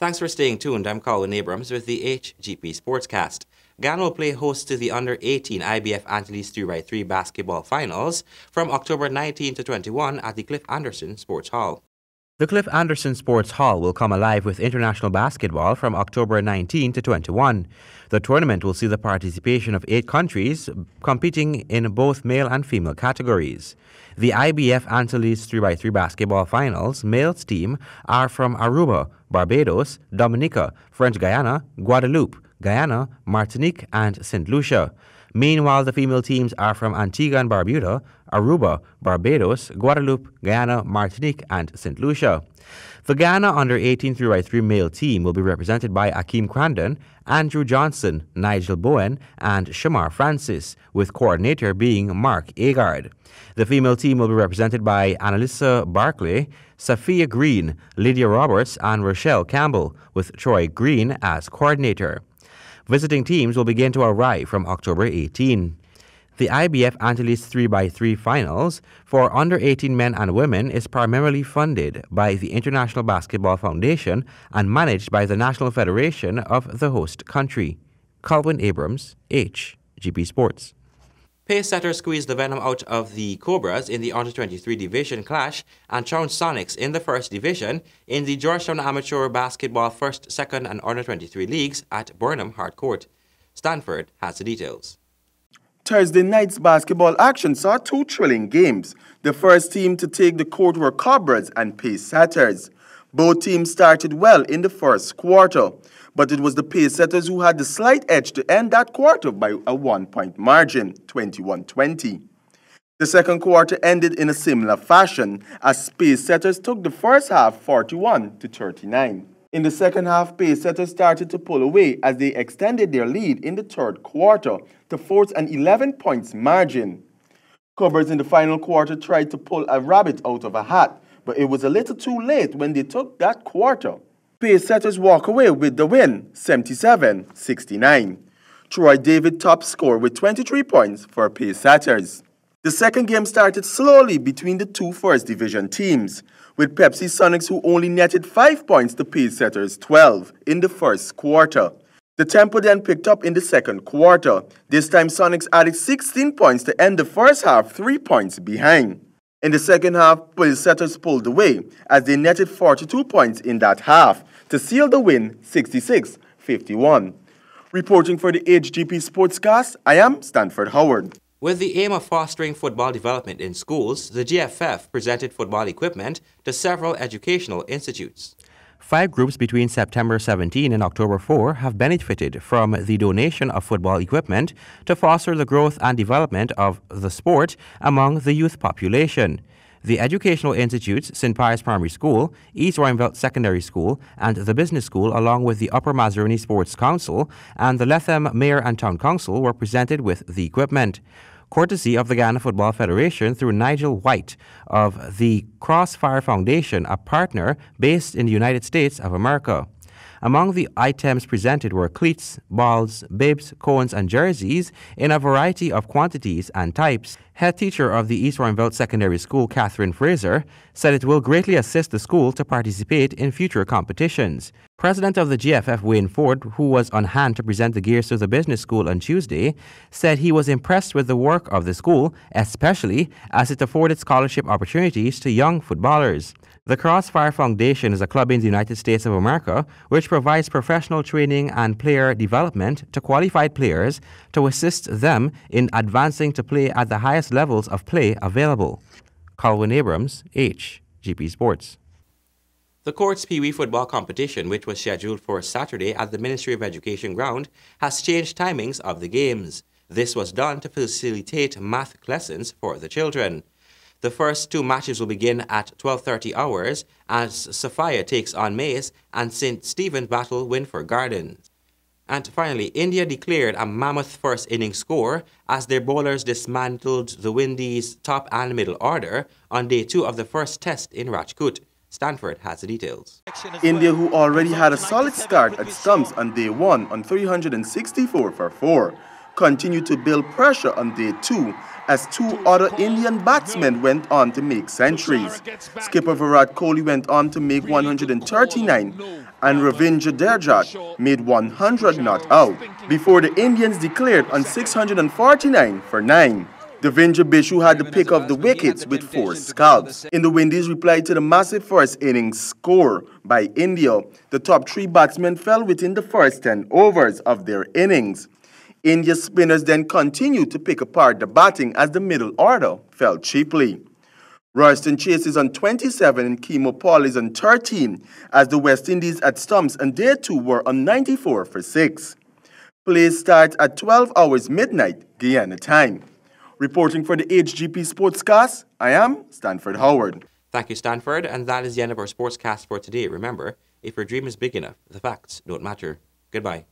Thanks for staying tuned. I'm Colin Abrams with the HGP SPORTSCAST. Ghana will play host to the Under-18 IBF Antilles 3x3 basketball finals from October 19 to 21 at the Cliff Anderson Sports Hall. The Cliff Anderson Sports Hall will come alive with international basketball from October 19 to 21. The tournament will see the participation of 8 countries competing in both male and female categories. The IBF Antilles 3x3 basketball finals males team are from Aruba, Barbados, Dominica, French Guiana, Guadeloupe, Guyana, Martinique, and St. Lucia. Meanwhile, the female teams are from Antigua and Barbuda, Aruba, Barbados, Guadeloupe, Guyana, Martinique, and St. Lucia. The Ghana Under-18 3x3 male team will be represented by Akeem Crandon, Andrew Johnson, Nigel Bowen, and Shamar Francis, with coordinator being Mark Agard. The female team will be represented by Annalisa Barclay, Sophia Green, Lydia Roberts, and Rochelle Campbell, with Troy Green as coordinator. Visiting teams will begin to arrive from October 18. The IBF Antilles 3x3 finals for under-18 men and women is primarily funded by the International Basketball Foundation and managed by the National Federation of the host country. Colin Abrams, HGP Sports. Pace setters squeezed the venom out of the Cobras in the Under-23 division clash and trounced Sonics in the first division in the Georgetown Amateur Basketball First, Second and Under-23 leagues at Burnham Hart Court. Stanford has the details. Thursday night's basketball action saw 2 thrilling games. The first team to take the court were Cobras and Pace setters. Both teams started well in the first quarter, but it was the Pace setters who had the slight edge to end that quarter by a 1-point margin, 21-20. The second quarter ended in a similar fashion as Pace setters took the first half 41-39. In the second half, Pace setters started to pull away as they extended their lead in the third quarter to force an 11-point margin. Cobras in the final quarter tried to pull a rabbit out of a hat, but it was a little too late when they took that quarter. Pace setters walk away with the win, 77-69. Troy David top score with 23 points for Pace setters. The second game started slowly between the 2 first division teams, with Pepsi Sonics who only netted 5 points to Pace setters 12 in the first quarter. The tempo then picked up in the second quarter. This time Sonics added 16 points to end the first half 3 points behind. In the second half, Pace setters pulled away as they netted 42 points in that half to seal the win 66-51. Reporting for the HGP Sportscast, I am Stanford Howard. With the aim of fostering football development in schools, the GFF presented football equipment to several educational institutes. 5 groups between September 17 and October 4 have benefited from the donation of football equipment to foster the growth and development of the sport among the youth population. The educational institutes, St. Pius Primary School, East Royalville Secondary School, and the Business School, along with the Upper Mazaruni Sports Council and the Lethem Mayor and Town Council, were presented with the equipment, courtesy of the Ghana Football Federation through Nigel White of the Crossfire Foundation, a partner based in the United States of America. Among the items presented were cleats, balls, bibs, cones, and jerseys in a variety of quantities and types. Head teacher of the East Royalville Secondary School, Catherine Fraser, said it will greatly assist the school to participate in future competitions. President of the GFF, Wayne Ford, who was on hand to present the gears to the business school on Tuesday, said he was impressed with the work of the school, especially as it afforded scholarship opportunities to young footballers. The Crossfire Foundation is a club in the United States of America which provides professional training and player development to qualified players to assist them in advancing to play at the highest levels of play available. Colin Abrams, HGP Sports. The Courts Pee Wee football competition, which was scheduled for Saturday at the Ministry of Education ground, has changed timings of the games. This was done to facilitate math lessons for the children. The first 2 matches will begin at 12:30 hours as Sophia takes on Mace and St. Stephen's battle Winford Gardens. And finally, India declared a mammoth first innings score as their bowlers dismantled the Windies' top and middle order on day 2 of the first test in Rajkot. Stanford has the details. India, who already had a solid start at stumps on day 1 on 364 for 4, continued to build pressure on day 2 as 2 other Indian batsmen went on to make centuries. Skipper Virat Kohli went on to make 139 and Ravindra Jadeja made 100 not out before the Indians declared on 649 for 9. Devendra Bishu had the pick of the wickets with 4 scalps. In the Windies replied to the massive first innings score by India, the top 3 batsmen fell within the first 10 overs of their innings. India's spinners then continued to pick apart the batting as the middle order fell cheaply. Royston Chase is on 27 and Kemo Paul is on 13 as the West Indies at stumps and they too were on 94 for 6. Play starts at 12 hours midnight Guyana time. Reporting for the HGP SPORTSCAST, I am Stanford Howard. Thank you, Stanford, and that is the end of our Sportscast for today. Remember, if your dream is big enough, the facts don't matter. Goodbye.